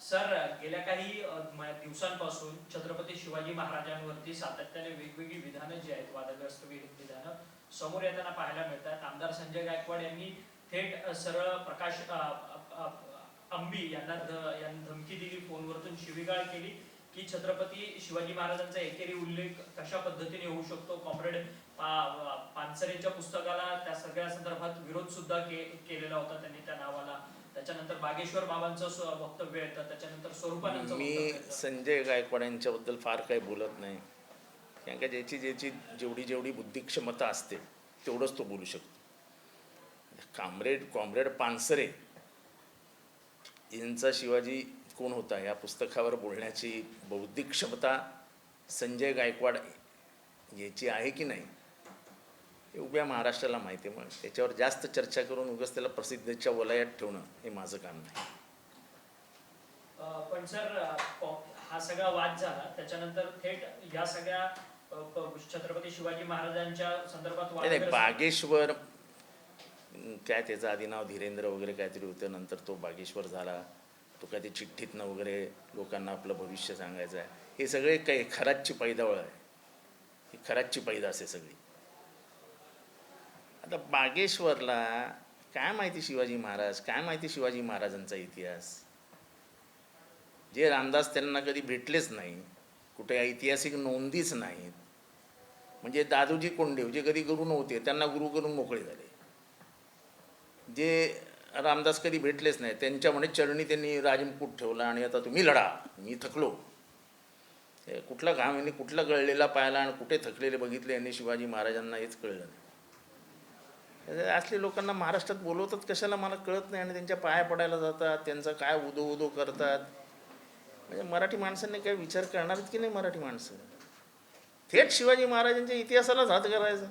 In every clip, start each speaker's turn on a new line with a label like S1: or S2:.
S1: Sir, गेल्या काही दिवसांपासून छत्रपती शिवाजी महाराजांवरती सातत्याने वेगवेगळी विधानं जी आहेत, वादग्रस्त विधानं समोर येताना पाहायला मिळतात. आमदार संजय गायकवाड यांनी थेट सरळ प्रकाश अंबी यांना धमकी दिली, फोनवरतून शिवीगाळ केली की छत्रपती शिवाजी महाराजांचा एकेरी उल्लेख कशा पद्धतीने होऊ शकतो. कॉम्रेड पानसरेंच्या पुस्तकाला त्या सगळ्या संदर्भात विरोध सुद्धा केलेला होता त्यांनी त्या नावाला. त्याच्यानंतर बागेश्वर बाबांचं वक्तव्य येतं, त्याच्यानंतर स्वरूपानंदचं
S2: मी
S1: वक्तव्य येतं.
S2: संजय गायकवाड यांच्याबद्दल फार काही बोलत नाही, कारण का ज्याची जेवढी बुद्धी क्षमता असते तेवढंच तो बोलू शकतो. कॉम्रेड पानसरे यांचा शिवाजी कोण होता या पुस्तकावर बोलण्याची बौद्धिक क्षमता संजय गायकवाड याची आहे की नाही हे उभ्या महाराष्ट्राला माहिती आहे. मग त्याच्यावर जास्त चर्चा करून उगाच त्याला प्रसिद्धीच्या वलयात ठेवणं हे माझं काम नाही.
S1: पण सर, हा सगळा वाद झाला त्याच्यानंतर थेट या सगळ्या छत्रपती शिवाजी महाराजांच्या संदर्भात
S2: नाही, बागेश्वर काय त्याचं आधी नाव धीरेंद्र वगैरे काहीतरी होतं, नंतर तो बागेश्वर झाला. तो काय ते चिठ्ठीतनं वगैरे लोकांना आपलं भविष्य सांगायचं आहे. हे सगळे काही खरातची पैदावळ आहे, ही खरातची पैदास आहे सगळी. आता बागेश्वरला काय माहिती शिवाजी महाराज, काय माहिती शिवाजी महाराजांचा इतिहास. जे रामदास त्यांना कधी भेटलेच नाही, कुठे ऐतिहासिक नोंदीच नाहीत. म्हणजे दादोजी कोंडदेव जे कधी गुरु नव्हते त्यांना गुरु करून मोकळे झाले. जे रामदास कधी भेटलेच नाही त्यांच्यामुळे चरणी त्यांनी राजमुकुट ठेवला आणि आता तुम्ही लढा, मी थकलो. कुठला घाम यांनी कुठला गळलेला पाहिला आणि कुठे थकलेले बघितले यांनी शिवाजी महाराजांना हेच कळलं नाही. असले लोकांना महाराष्ट्रात बोलवतात कशाला मला कळत नाही. आणि त्यांच्या पाया पडायला जातात, त्यांचा काय उदो उदो करतात. म्हणजे मराठी माणसांनी काही विचार करणार की नाही. मराठी माणसं थेट शिवाजी महाराजांच्या इतिहासालाच हात करायचा,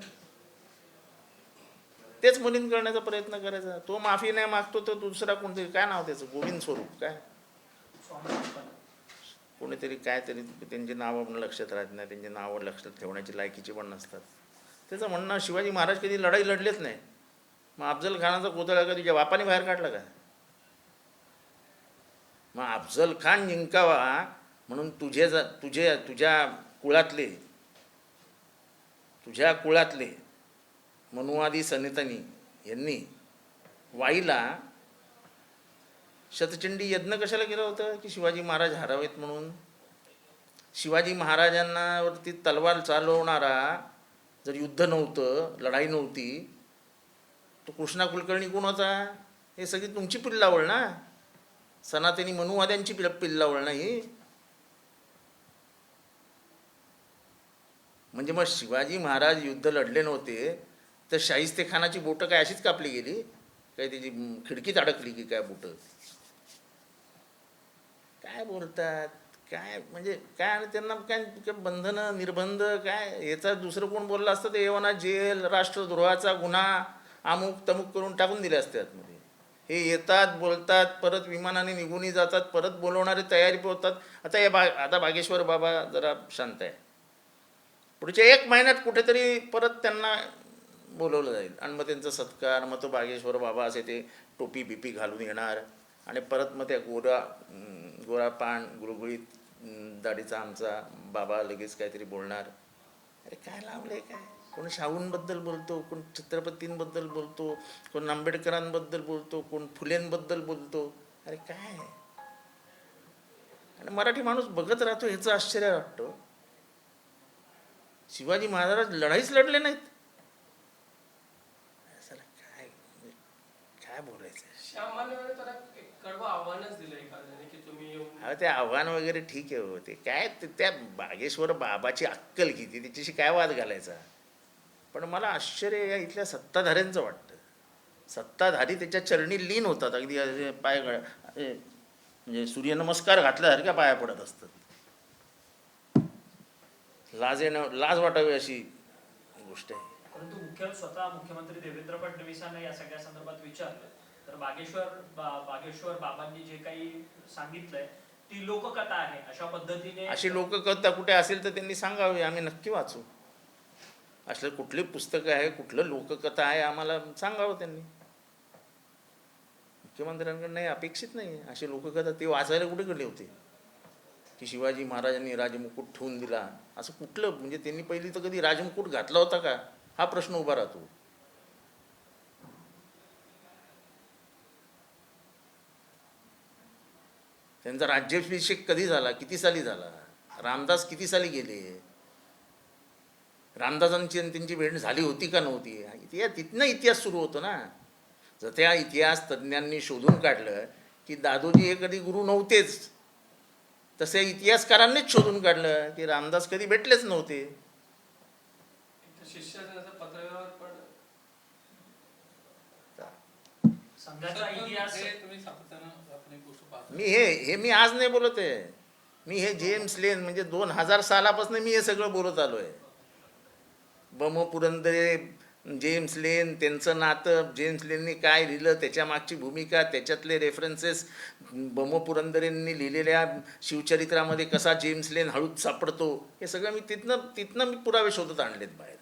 S2: तेच मलिन करण्याचा प्रयत्न करायचा. तो माफी नाही मागतो तर दुसरा कोणतरी, काय नाव त्याचं, गोविंद स्वरूप काय कोणीतरी, काय तरी त्यांची नावं पण लक्षात राहत नाही, त्यांची नावं लक्षात ठेवण्याची लायकीची पण नसतात. त्याचं म्हणणं शिवाजी महाराज कधी लढाई लढलेच नाही. मग अफजल खानाचा पुतळा कधी तुझ्या बापाने बाहेर काढला का? मग अफजल खान जिंकावा म्हणून तुझ्या कुळातले मनुवादी सनेतनी यांनी वाईला शतचंडी यज्ञ कशाला केलं होतं की शिवाजी महाराज हरावेत म्हणून. शिवाजी महाराजांवरती तलवार चालवणारा जर युद्ध नव्हतं, लढाई नव्हती, तो कृष्णा कुलकर्णी कोण होता? हे सगळी तुमची पिल्लावळ ना, सनातनी मनुवाद्यांची पिल्लावळ नाही. म्हणजे मग शिवाजी महाराज युद्ध लढले नव्हते तर शाहिस्ते खानाची बोटं काय अशीच कापली गेली काय? त्याची खिडकीत अडकली की काय बोटं? काय बोलतात काय? म्हणजे काय? आणि त्यांना काय बंधनं निर्बंध काय? याचा दुसरं कोण बोललं असतं ते एवढा जेल, राष्ट्रद्रोहाचा गुन्हा, अमुक तमुक करून टाकून दिले असते आतमध्ये. हे येतात, बोलतात, परत विमानाने निघूनही जातात, परत बोलवणारे तयारी पोहोचतात. आता बागेश्वर बाबा जरा शांत आहे, पुढच्या 1 महिन्यात कुठेतरी परत त्यांना बोलवलं जाईल आणि मग त्यांचा सत्कार, मग तो बागेश्वर बाबा असे ते टोपी बिपी घालून येणार आणि परत मग त्या गोरा पान गुळगुळीत दाढीचा आमचा बाबा लगेच काहीतरी बोलणार. अरे काय लावलं आहे काय? कोण शाहूंबद्दल बोलतो, कोण छत्रपतींबद्दल बोलतो, कोण आंबेडकरांबद्दल बोलतो, कोण फुलेंबद्दल बोलतो. अरे काय? आणि मराठी माणूस बघत राहतो, ह्याचं आश्चर्य वाटतं. शिवाजी महाराज लढाईच लढले नाहीत. काय काय बोलायचं? ते आव्हान वगैरे ठीक आहे होते काय? त्या बागेश्वर बाबाची अक्कल किती, त्याच्याशी काय वाद घालायचा? पण मला आश्चर्य या इथल्या सत्ताधाऱ्यांचं वाटतं. सत्ताधारी त्याच्या चरणी लीन होतात, अगदी पाय म्हणजे सूर्यनमस्कार घातल्यासारख्या पाया पडत असतात. लाज वाटावी अशी गोष्ट आहे.
S1: परंतु स्वतः मुख्यमंत्री देवेंद्र फडणवीसांना या सगळ्या संदर्भात विचारलं तर बागेश्वर बाबांनी जे काही सांगितलंय ती लोककथा आहे अशा पद्धतीने.
S2: अशी लोककथा कुठे असेल तर त्यांनी सांगावी, आम्ही नक्की वाचू. असलं कुठली पुस्तकं आहे, कुठलं लोककथा आहे, आम्हाला सांगावं त्यांनी. मुख्यमंत्र्यांकडनं हे अपेक्षित नाही. असे लोक कदा ते वाचायला कुठे गेले होते की शिवाजी महाराजांनी राजमुकुट ठेवून दिला? असं कुठलं, म्हणजे त्यांनी पहिली तर कधी राजमुकुट घातला होता का, हा प्रश्न उभा राहतो. त्यांचा राज्याभिषेक कधी झाला, किती साली झाला? रामदास किती साली गेले? रामदासांची आणि त्यांची भेट झाली होती का नव्हती? तिथनं इतिहास सुरू होतो ना. जर त्या इतिहास तज्ज्ञांनी शोधून काढलं की दादोजी हे कधी गुरु नव्हतेच, तसे इतिहासकारांनीच शोधून काढलं की रामदास कधी भेटलेच नव्हते.
S3: पत्रव्यवहार पण
S1: संघाचा इतिहास
S2: मी आज नाही बोलत आहे. मी हे जेम्स लेन म्हणजे 2000 सालापासून मी हे सगळं बोलत आलो आहे. बम पुरंदरे, जेम्स लेन, त्यांचं नातं, जेम्स लेननी काय लिहिलं, त्याच्या मागची भूमिका, त्याच्यातले रेफरन्सेस, बम पुरंदरेंनी लिहिलेल्या शिवचरित्रामध्ये कसा जेम्स लेन हळूच सापडतो, हे सगळं मी तिथनं मी पुरावे शोधत आणलेत बाहेर.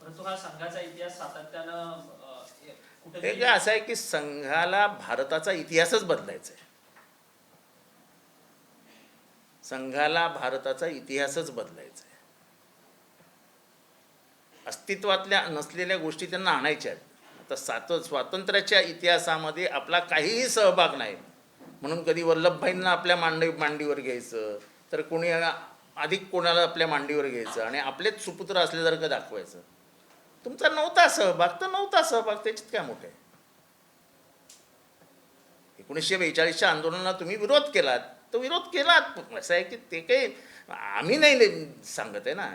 S1: परंतु हा संघाचा इतिहास सातत्यानं
S2: हे
S1: कुठे
S2: काय असं आहे की संघाला भारताचा इतिहासच बदलायचा आहे. संघाला भारताचा इतिहासच बदलायचा आहे. अस्तित्वातल्या नसलेल्या गोष्टी त्यांना आणायच्या आहेत. आता स्वातंत्र्याच्या इतिहासामध्ये आपला काहीही सहभाग नाही म्हणून कधी वल्लभभाईंना आपल्या मांडीवर घ्यायचं, तर कोणी अधिक कोणाला आपल्या मांडीवर घ्यायचं आणि आपलेच सुपुत्र असल्यासारखं दाखवायचं. तुमचा नव्हता सहभाग तर नव्हता सहभाग, त्याच्यात काय मोठं आहे. 1942च्या आंदोलनाला तुम्ही विरोध केलात तर विरोध केलात. असं आहे की ते काही आम्ही नाही सांगत आहे ना.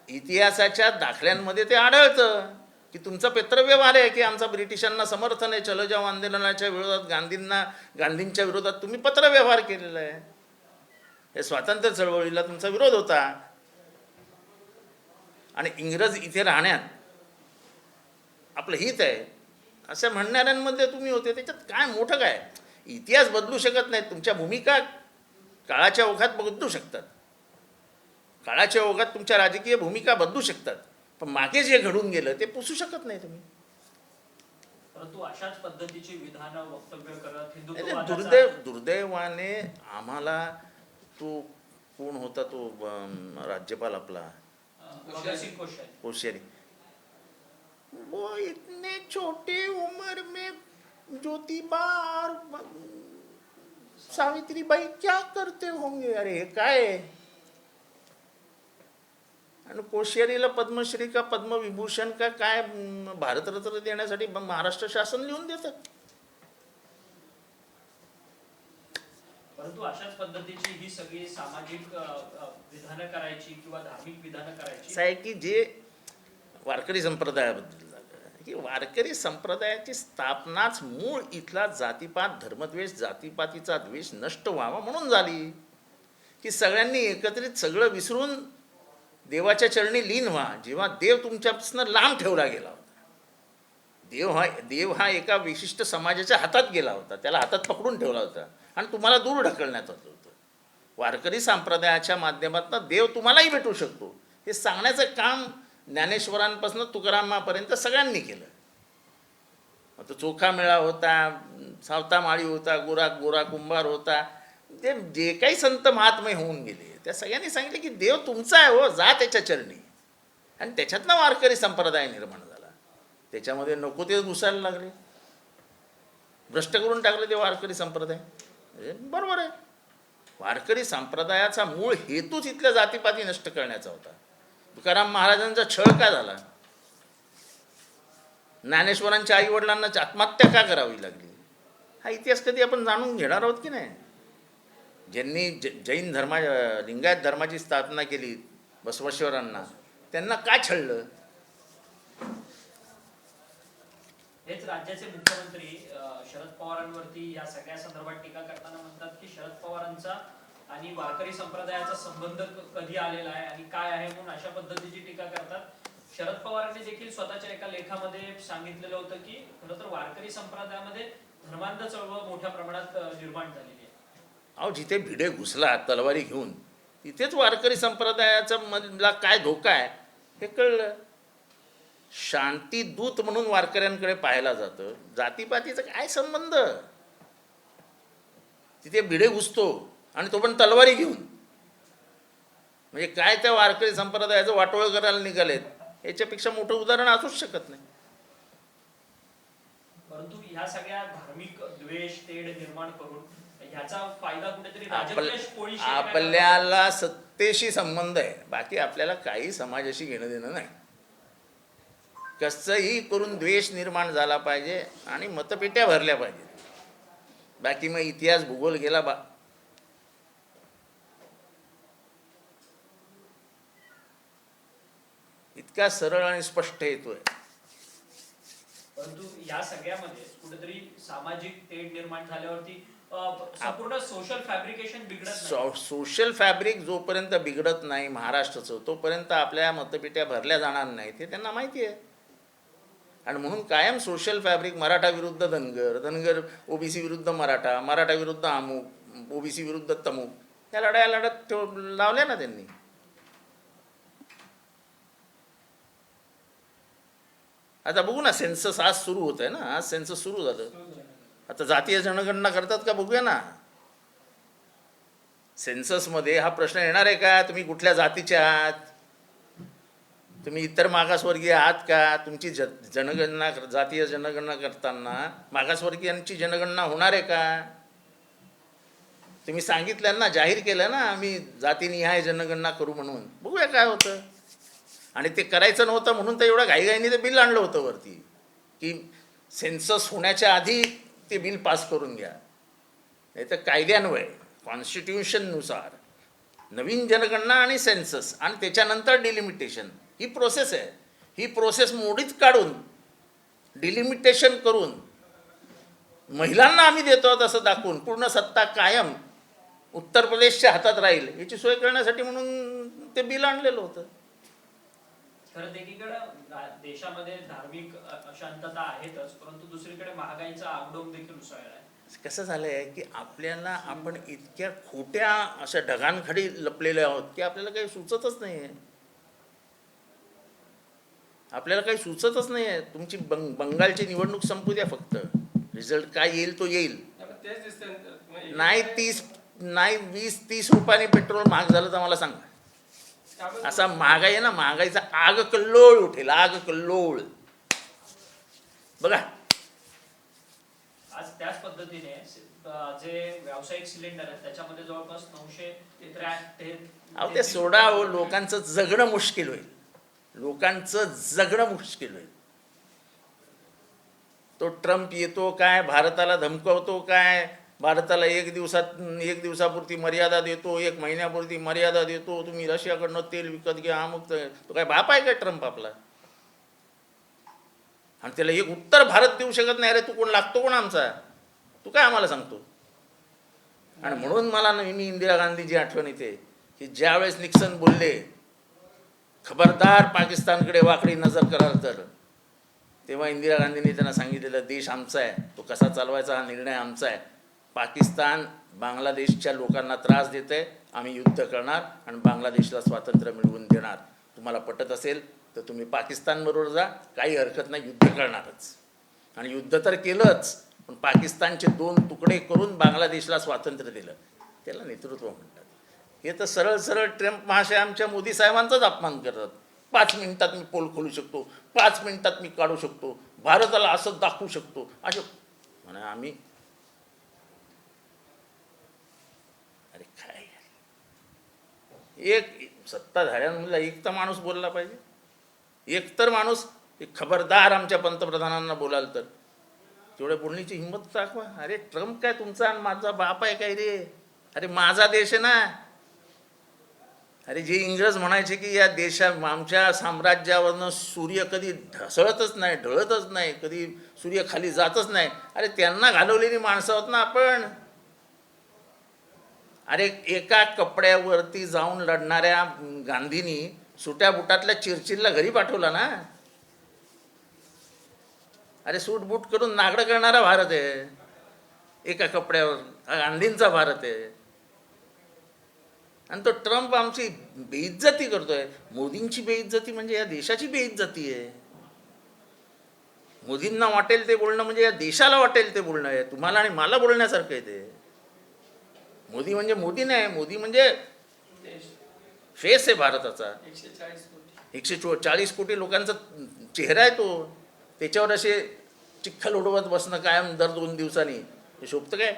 S2: इतिहासाच्या दाखल्यांमध्ये ते आढळतं की तुमचा पत्रव्यवहार आहे की आमचा ब्रिटिशांना समर्थन आहे. चलो जाओ आंदोलनाच्या विरोधात गांधींच्या विरोधात तुम्ही पत्रव्यवहार केलेला आहे. हे स्वातंत्र्य चळवळीला तुमचा विरोध होता. आणि इंग्रज इथे राहण्यात आपलं हित आहे असं म्हणणाऱ्यांमध्ये तुम्ही होते. त्याच्यात काय मोठं काय? इतिहास बदलू शकत नाहीत. तुमच्या भूमिका काळाच्या ओघात बदलू शकतात. काळाच्या ओघात तुमच्या राजकीय भूमिका बदलू शकतात, पण मागे जे घडून गेलं ते पुसू शकत नाही तुम्ही.
S1: परंतु अशाच पद्धतीची विधानं वक्तव्य करत
S2: दुर्दैवाने आम्हाला तो कोण होता तो राज्यपाल आपला
S1: भगतसिंग
S2: कोश्यारी, वो इतने छोटे उम्र में ज्योतिबा और सावित्रीबाई क्या करते होंगे. अरे हे काय आहे? आणि कोश्यारीला पद्मश्री का पद्मविभूषण का काय भारतरत्न देण्यासाठी महाराष्ट्र शासन लिहून देतं.
S1: परंतु अशाच पद्धतीची ही सगळी सामाजिक विधानं करायची किंवा धार्मिक विधानं करायची
S2: असं आहे की जे वारकरी संप्रदायाबद्दल झालं की वारकरी संप्रदायाची स्थापनाच मूळ इथला जातीपात, धर्मद्वेष, जातीपातीचा द्वेष नष्ट व्हावा म्हणून झाली की सगळ्यांनी एकत्रित सगळं विसरून देवाच्या चरणी लीन व्हा. जेव्हा देव तुमच्यापासून लांब ठेवला गेला होता, देव हा एका विशिष्ट समाजाच्या हातात गेला होता, त्याला हातात पकडून ठेवला होता आणि तुम्हाला दूर ढकलण्यात होतं. वारकरी संप्रदायाच्या माध्यमातून देव तुम्हालाही भेटू शकतो हे सांगण्याचं काम ज्ञानेश्वरांपासून तुकारामापर्यंत सगळ्यांनी केलं. आता चोखा मेळा होता, सावता माळी होता, गोरा कुंभार होता, ते जे काही संत महात्मे होऊन गेले त्या सगळ्यांनी सांगितले की देव तुमचा आहे हो, जा त्याच्या चरणी. आणि त्याच्यातनं वारकरी संप्रदाय निर्माण झाला. त्याच्यामध्ये नको ते घुसायला लागले, भ्रष्ट करून टाकले ते वारकरी संप्रदाय. बरोबर आहे. वारकरी संप्रदायाचा मूळ हेतूच इथल्या जातीपाती नष्ट करण्याचा होता. तुकाराम महाराजांचा छळ का झाला? ज्ञानेश्वरांच्या आईवडिलांना आत्महत्या का करावी लागली? हा इतिहास कधी आपण जाणून घेणार आहोत की नाही? ज्यांनी जैन लिंगायत धर्माची स्थापना केली बसवेश्वरांना, त्यांना का छळलं?
S1: हेच राज्याचे मुख्यमंत्री शरद पवारांवरती या सगळ्या संदर्भात टीका करताना म्हणतात की शरद पवारांचा आणि वारकरी संप्रदायाचा संबंध कधी आलेला आहे आणि काय आहे म्हणून अशा पद्धतीची टीका करतात. शरद पवारांनी देखील स्वतःच्या एका लेखामध्ये सांगितलेलं होतं की खरं तर वारकरी संप्रदायामध्ये धर्मांध चळवळ मोठ्या प्रमाणात निर्माण झालेली आहे.
S2: अहो, जिथे भिडे घुसला तलवारी घेऊन तिथेच वारकरी संप्रदायाचा मधला काय धोका आहे हे कळलं. शांती दूत म्हणून वारकऱ्यांकडे पाहायला जातं. जातीपातीचा काय संबंध? तिथे भिडे घुसतो आणि तो पण तलवारी घेऊन. म्हणजे काय त्या वारकरी संप्रदायाचं वाटोळं करायला निघालेत, याच्यापेक्षा मोठं उदाहरण असूच शकत नाही.
S1: परंतु ह्या सगळ्या धार्मिक द्वेष तेढ निर्माण करून ह्याचा फायदा कुठेतरी राजद्वेष कोळी
S2: आपल्याला सत्तेशी संबंध आहे, बाकी आपल्याला काही समाजाशी घेणं देणं नाही. कसंही करून द्वेष निर्माण झाला पाहिजे आणि मतपेट्या भरल्या पाहिजेत. बाकी मग इतिहास भूगोल गेला इतका सरळ आणि स्पष्ट येतोय.
S1: परंतु या सगळ्यामध्ये कुठेतरी सामाजिक तेढ निर्माण झाल्यावरती संपूर्ण सोशल फॅब्रिकेशन बिघडत नाही.
S2: सोशल फॅब्रिक जोपर्यंत बिघडत नाही महाराष्ट्राचं, तोपर्यंत आपल्या मतपेट्या भरल्या जाणार नाहीत हे त्यांना माहिती आहे. आणि म्हणून कायम सोशल फॅब्रिक मराठा विरुद्ध धनगर, धनगर ओबीसी विरुद्ध मराठा, मराठा विरुद्ध अमुक, ओबीसी विरुद्ध तमुक, या लढाया लढत लावल्या ना त्यांनी. आता बघू ना, सेन्सस आज सुरू होत आहे ना, आज सेन्सस सुरू झालं. आता जातीय जनगणना करतात का बघूया ना. सेन्ससमध्ये हा प्रश्न येणार आहे का तुम्ही कुठल्या जातीचे आहात, तुम्ही इतर मागासवर्गीय आहात का? तुमची जनगणना जातीय जनगणना करताना मागासवर्गीयांची जनगणना होणार आहे का? तुम्ही सांगितलं ना, जाहीर केलं ना आम्ही जातीनिहाय जनगणना करू म्हणून. बघूया काय होतं. आणि ते करायचं नव्हतं म्हणून तर एवढं घाईघाईने ते बिल आणलं होतं वरती की सेन्सस होण्याच्या आधी ते बिल पास करून घ्या. नाही तर कायद्यान्वये कॉन्स्टिट्यूशननुसार नवीन जनगणना आणि सेन्सस आणि त्याच्यानंतर डिलिमिटेशन ही प्रोसेस आहे. ही प्रोसेस मोडीत काढून डिलिमिटेशन करून महिलांना आम्ही देतो असं दाखवून पूर्ण सत्ता कायम उत्तर प्रदेशच्या हातात राहील याची सोय करण्यासाठी म्हणून ते बिल आणलेलं होतं.
S1: खरं एकीकडे देशामध्ये धार्मिक अशांतता आहेतच, परंतु दुसरीकडे महागाईचा आगडोंब देखील उसळला आहे.
S2: कसं झालं आहे की आपल्याला आपण इतक्या खोट्या अशा ढगांखाली लपलेले आहोत की आपल्याला काही सुचतच नाही आहे. आपल्याला काही सुचतच नाही आहे. तुमची बंगालची निवडणूक संपू द्या, फक्त रिझल्ट काय येईल तो येईल. नाही 20-30 रुपयांनी पेट्रोल महाग झालं तर मला सांगा. असा महागाई आहे ना, महागाईचा आग कल्लोळ उठेल, आग कल्लोळ. बघा
S1: आज त्याच पद्धतीने जे व्यावसायिक सिलेंडर आहेत त्याच्यामध्ये जवळपास 900
S2: ते सोडा हो, लोकांचं जगणं मुश्किल होईल. लोकांचं जगणं मुश्किल होईल. तो ट्रम्प येतो काय, भारताला धमकवतो काय, भारताला एक दिवसापुरती मर्यादा देतो, 1 महिन्यापुरती मर्यादा देतो, तुम्ही रशियाकडनं तेल विकत घ्या, मग तो काय बाप आहे काय ट्रम्प आपला? आणि त्याला एक उत्तर भारत देऊ शकत नाही. अरे तू कोण लागतो कोण आमचा, तू काय आम्हाला सांगतो? आणि म्हणून मला नेहमी इंदिरा गांधीची आठवण येते की ज्यावेळेस निक्सन बोलले खबरदार पाकिस्तानकडे वाकडी नजर कराल तर, तेव्हा इंदिरा गांधींनी त्यांना सांगितलेलं देश आमचा आहे, तो कसा चालवायचा हा निर्णय आमचा आहे. पाकिस्तान बांगलादेशच्या लोकांना त्रास देत आहे, आम्ही युद्ध करणार आणि बांगलादेशला स्वातंत्र्य मिळवून देणार. तुम्हाला पटत असेल तर तुम्ही पाकिस्तानबरोबर जा, काही हरकत नाही, युद्ध करणारच. आणि युद्ध तर केलंच, पण पाकिस्तानचे 2 तुकडे करून बांगलादेशला स्वातंत्र्य दिलं. त्याला नेतृत्व म्हणतात. हे तर सरळ सरळ ट्रम्प महाशय आमच्या मोदी साहेबांचाच अपमान करतात. 5 मिनिटात मी पोल खोलू शकतो, 5 मिनिटात मी काढू शकतो, भारताला असं दाखवू शकतो, असे म्हणे. आम्ही अरे काय, एक सत्ताधाऱ्यांमधला एक तर माणूस बोलला पाहिजे. एक तर माणूस खबरदार आमच्या पंतप्रधानांना बोलाल तर तेवढ्या बोलण्याची हिंमत दाखवा. अरे ट्रम्प काय तुमचा आणि माझा बाप आहे काय रे? अरे माझा देश आहे ना. अरे जे इंग्रज म्हणायचे की या आमच्या साम्राज्यावरनं सूर्य कधी ढसळतच नाही, ढळतच नाही, कधी सूर्य खाली जातच नाही, अरे त्यांना घालवलेली माणसं आहोत ना आपण. अरे एका कपड्यावरती जाऊन लढणाऱ्या गांधींनी सुट्या बुटातल्या चिरचिलला घरी पाठवला ना. अरे सूट बूट करून नागडं करणारा भारत आहे, एका कपड्यावर गांधींचा भारत आहे. आणि तो ट्रम्प आमची बेइज्जती करतोय. मोदींची बेइज्जती म्हणजे या देशाची बेइज्जती आहे. मोदींना वाटेल ते बोलणं म्हणजे या देशाला वाटेल ते बोलणं आहे. तुम्हाला आणि मला बोलण्यासारखं आहे ते. मोदी म्हणजे मोदी नाही, मोदी म्हणजे फेस आहे भारताचा. 140 कोटी लोकांचा चेहरा आहे तो. त्याच्यावर असे चिखल उडवत बसणं कायम दर 2 दिवसांनी हे शोभतं काय?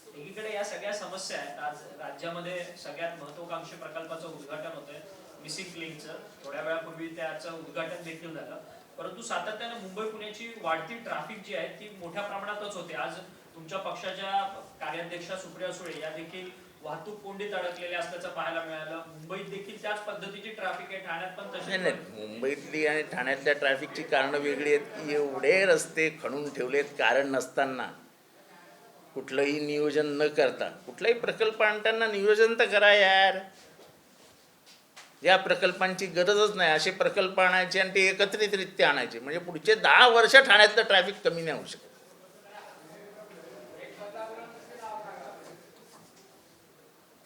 S1: एकीकडे या सगळ्या समस्या आहेत. आज राज्यामध्ये सगळ्यात महत्वाकांक्षी प्रकल्पाचं उद्घाटन होतंय, मिसिंग लिंकचं. थोड्या वेळापूर्वी त्याचं उद्घाटन देखील झालं. परंतु सातत्यानं मुंबई पुण्याची वाढती ट्रॅफिक जी आहे ती मोठ्या प्रमाणातच होते. आज तुमच्या पक्षाच्या कार्याध्यक्षा सुप्रिया सुळे या देखील वाहतूक कोंडीत अडकलेल्या असल्याचं पाहायला मिळालं. मुंबईत देखील त्याच पद्धतीची ट्रॅफिक आहे, ठाण्यात पण तशी.
S2: नाही, मुंबईतली आणि ठाण्यातल्या ट्रॅफिकची कारणं वेगळी आहेत. की एवढे रस्ते खणून ठेवलेत कारण नसताना, कुठलंही नियोजन न करता. कुठलाही प्रकल्प आणताना नियोजन तर करा यार. या प्रकल्पांची गरजच नाही असे प्रकल्प आणायचे आणि ते एकत्रितरित्या आणायचे, म्हणजे पुढचे 10 वर्ष ठाण्यातलं ट्रॅफिक कमी नाही होऊ शकत.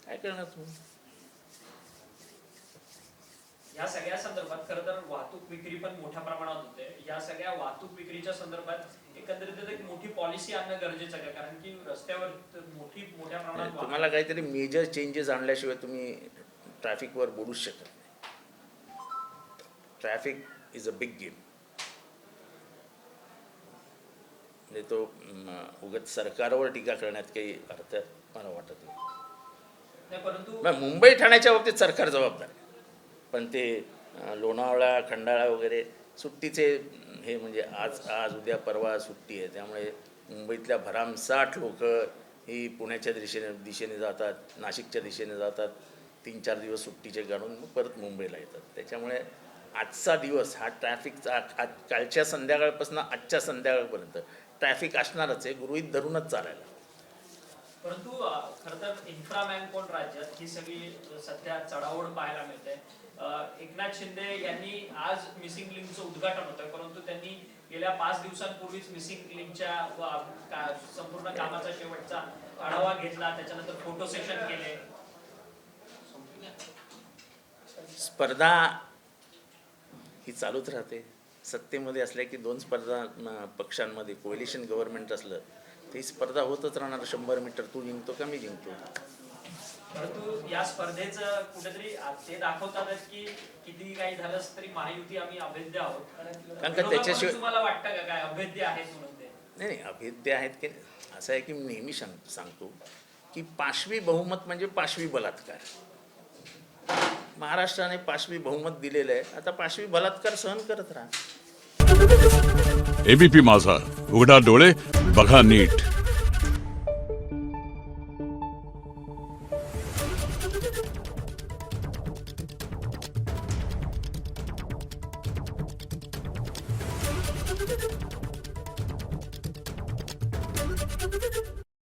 S2: काय करणार तुम्ही?
S1: या सगळ्या संदर्भात खरं तर वाहतूक विक्री पण मोठ्या प्रमाणात होते. या सगळ्या वाहतूक विक्रीच्या संदर्भात एकंदरीत एक मोठी पॉलिसी आणणं गरजेचं आहे, कारण की रस्त्यावर मोठ्या प्रमाणात
S2: तुम्हाला काहीतरी मेजर चेंजेस आणल्याशिवाय तुम्ही ट्रॅफिकवर बोलूच शकत नाही. Traffic is a big game. म्हणजे तो उगाच सरकारवर टीका करण्यात काही अर्थ मला वाटत नाही.
S1: परंतु
S2: मुंबई ठाण्याच्या बाबतीत सरकार जबाबदार आहे, पण ते लोणावळा खंडाळा वगैरे सुट्टीचे हे म्हणजे आज उद्या परवा सुट्टी आहे, त्यामुळे मुंबईतल्या भरामसाठ लोक ही पुण्याच्या दिशेने जातात, नाशिकच्या दिशेने जातात. 3-4 दिवस सुट्टीचे काढून मग परत मुंबईला येतात. त्याच्यामुळे आजचा दिवस हा ट्रॅफिकचा कालच्या संध्याकाळपासून आजच्या संध्याकाळपर्यंत ट्रॅफिक असणारच आहे, गृहीत धरूनच चालायला.
S1: परंतु खरं तर इन्फ्रा मॅनकोन राज्यात ही सगळी सध्या चढाओढ पाहायला मिळते. एकनाथ शिंदे यांनी आज मिसिंग लिंकचं उद्घाटन होतं, परंतु त्यांनी गेल्या 5 दिवसांपूर्वीच मिसिंग लिंकच्या संपूर्ण कामाचा शेवटचा आढावा घेतला, त्याच्यानंतर फोटो सेशन केले.
S2: स्पर्धा ही चालूच राहते. सत्तेमध्ये असल्या की 2 स्पर्धा पक्षांमध्ये कोएलिशन गव्हर्नमेंट असलं ती स्पर्धा होतच राहणार. 100 मीटर तू जिंकतो का मी जिंकतो.
S1: परंतु या स्पर्धेचं कुठेतरी ते दाखवतात की किती काही झालं तरी महायुती आम्ही अभेद्य आहोत.
S2: कारण का त्याच्याशिवाय
S1: तुम्हाला वाटतं का काय अभेद्य आहेत म्हणून ते?
S2: नाही, अभेद्य आहेत की असं आहे की मी नेहमी सांगतो की पाशवी बहुमत म्हणजे पाशवी बलात्कार. महाराष्ट्राने पाशवी बहुमत दिलेलं आहे, आता पाशवी बलात्कार सहन करत राहा.
S3: एबीपी माझा, उघडा डोळे बघा नीट.